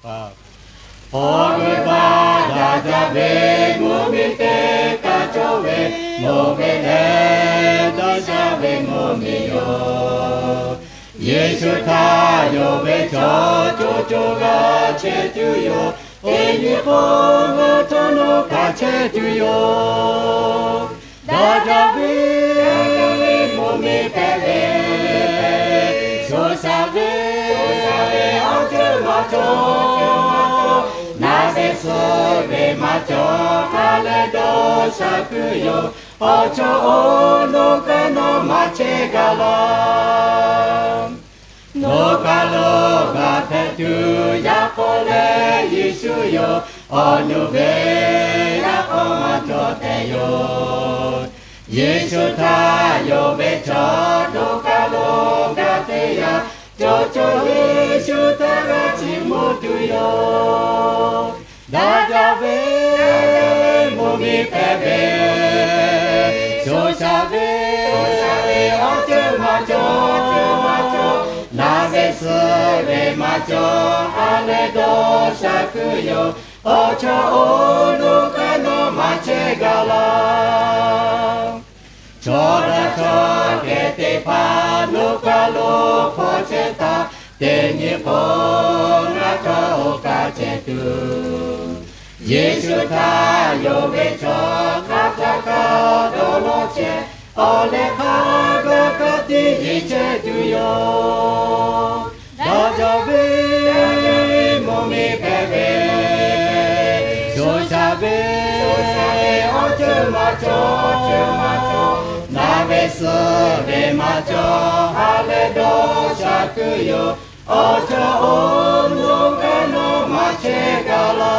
ครับโอเบบาดาจาเวมุมิเตกาโจเวโมเมเดดาจาเวโมมิโยเยสุทาโยเวโชโจโจกาเชตุโยเอนิโกเวโตโนกาเชตุโยดาจาเวโมมิเปเวโซซาเวอัจมาโจนาเวโซเวมาโจคาเลโดสักุโยโอโชโอโนกาโนมาเชกาลาโนกาโลกาเทตุยาโคเลยิสุโยโอนุเวยาโอมาโจเตโยเยสุทาโยเบชาโนกาโลกาเตยาโจโจเยสุทาราชิมุตุโยดาจาเวมุมิเปเบโซชาเวอัจมาโจนาเวสเวมาโจอาเลโดสักุโยโอโชโอโนกาโนมาเชกาลาโชดาโชเกติพานุกาโลโพเชตาเตนิโพนาโคกาเจตุเยสุทาโยเวโชคาตากาโดโลเชโอเลคากากติอิเชตุโยดาจาเวโมมิเปเวโซชาเวอัจมาโจนาเวสเวมาโจฮาเลโดสักุโยโอโชโอโนกาโนมาเชกาลา